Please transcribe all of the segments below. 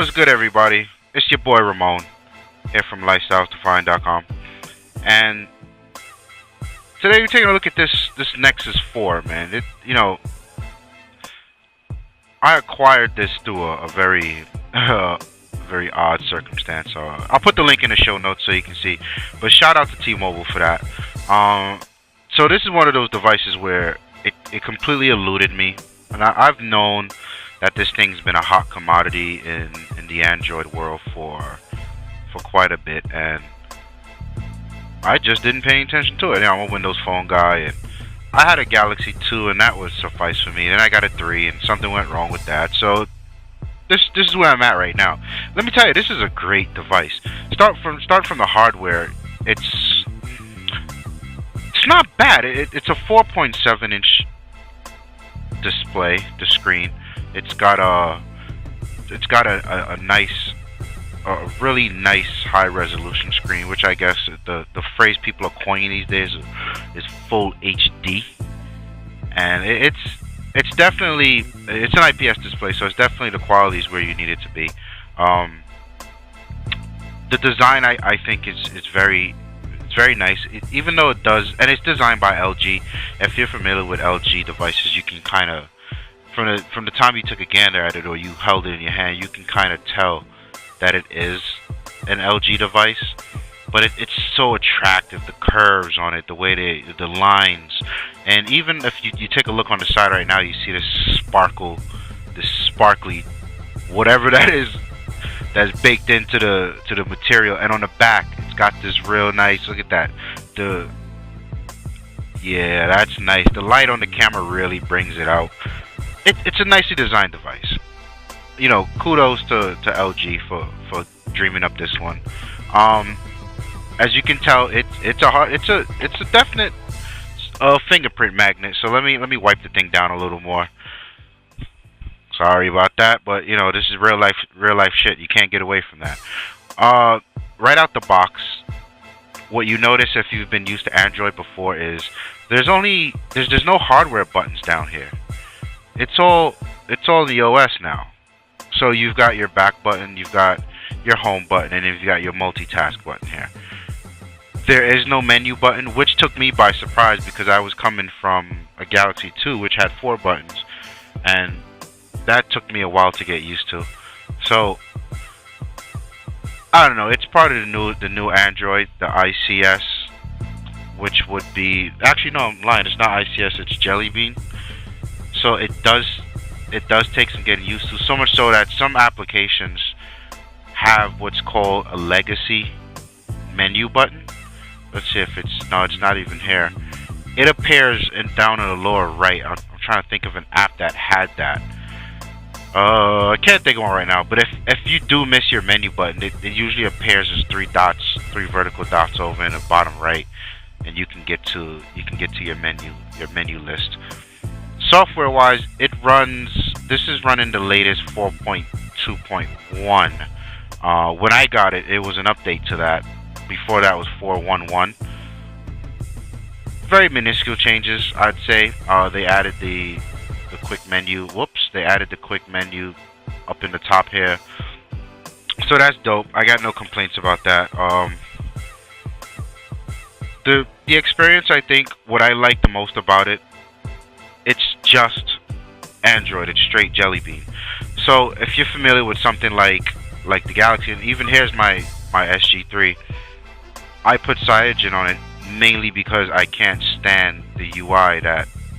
What's good, everybody? It's your boy Ramon here from lifestylesdefined.com, and today we're taking a look at this Nexus 4, man. I acquired this through a very very odd circumstance. I'll put the link in the show notes so you can see. But shout out to T-Mobile for that. So this is one of those devices where it completely eluded me, and I've known that this thing's been a hot commodity in the Android world for quite a bit, and I just didn't pay attention to it. I'm a Windows Phone guy, and I had a Galaxy 2, and that would suffice for me. Then I got a 3, and something went wrong with that. So this is where I'm at right now. Let me tell you, this is a great device. Start from the hardware. It's not bad. It's a 4.7-inch display. The screen. It's got a really nice high-resolution screen, which I guess the phrase people are coining these days is full HD, and it's definitely an IPS display, so it's definitely the quality is where you need it to be. The design I think is very nice, even though it does, and it's designed by LG. If you're familiar with LG devices, you can kind of from the time you took a gander at it or you held it in your hand, you can kind of tell that it is an LG device. But it's so attractive, the curves on it, the way the lines, and even if you take a look on the side right now, you see this sparkly, whatever that is, that's baked into the material, and on the back, it's got this real nice. Look at that, yeah, that's nice. The light on the camera really brings it out. It's a nicely designed device. You know, kudos to LG for dreaming up this one. As you can tell, it's a definite fingerprint magnet. So let me wipe the thing down a little more. Sorry about that, but you know, this is real life shit. You can't get away from that. Right out the box, what you notice if you've been used to Android before is there's no hardware buttons down here. It's all the OS now. So you've got your back button, you've got your home button, and you've got your multitask button here. There is no menu button, which took me by surprise because I was coming from a Galaxy 2, which had 4 buttons, and that took me a while to get used to. So I don't know. It's part of the new Android, the ICS, which would be actually no, I'm lying. It's not ICS. It's Jelly Bean. So it does take some getting used to. So much so that some applications have what's called a legacy menu button. Let's see if it's not even here. It appears down in the lower right. I'm trying to think of an app that had that. I can't think of one right now. But if you do miss your menu button, it usually appears as 3 vertical dots over in the bottom right, and you can get to your menu list. Software wise, this is running the latest 4.2.1. When I got it, it was an update to that. Before that was 4.1.1. Very minuscule changes, I'd say. They added the quick menu. They added the quick menu up in the top here. So that's dope. I got no complaints about that. The experience, I think, what I like the most about it, it's just Android. It's straight Jelly Bean. So if you're familiar with something like the Galaxy, and even here's my SG3, I put Cyanogen on it mainly because I can't stand the UI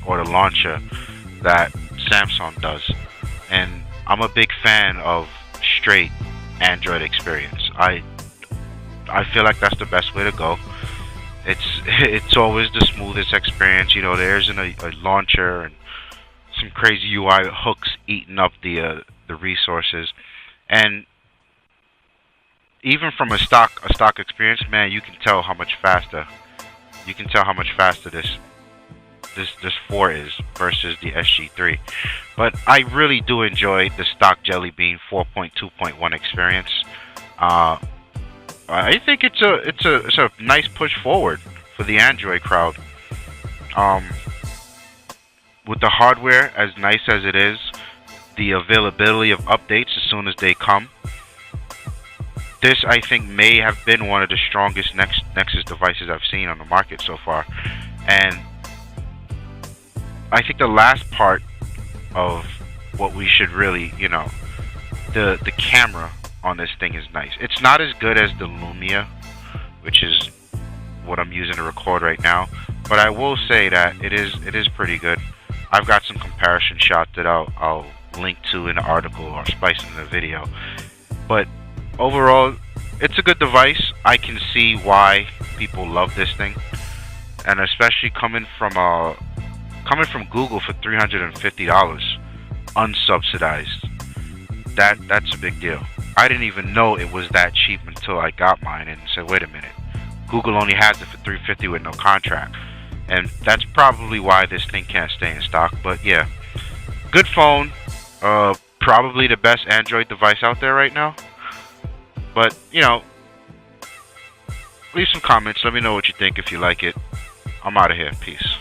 or the launcher that Samsung does, and I'm a big fan of straight Android experience. I feel like that's the best way to go. It's always the smoothest experience. You know, there isn't a launcher and some crazy UI hooks eating up the resources, and even from a stock experience, man, you can tell how much faster. You can tell how much faster this 4 is versus the SG3. But I really do enjoy the stock Jelly Bean 4.2.1 experience. I think it's a nice push forward for the Android crowd. With the hardware as nice as it is, the availability of updates as soon as they come, this I think may have been one of the strongest Nexus devices I've seen on the market so far. And I think the last part of what we should really, the camera on this thing is nice. It's not as good as the Lumia, which is what I'm using to record right now, but I will say that it is pretty good. I've got some comparison shots that I'll link to in the article or splice in the video. But overall, it's a good device. I can see why people love this thing, and especially coming from Google for $350 unsubsidized. That's a big deal. I didn't even know it was that cheap until I got mine and said, wait a minute, Google only has it for $350 with no contract. And that's probably why this thing can't stay in stock. But yeah, good phone. Probably the best Android device out there right now. But, leave some comments. Let me know what you think if you like it. I'm out of here. Peace.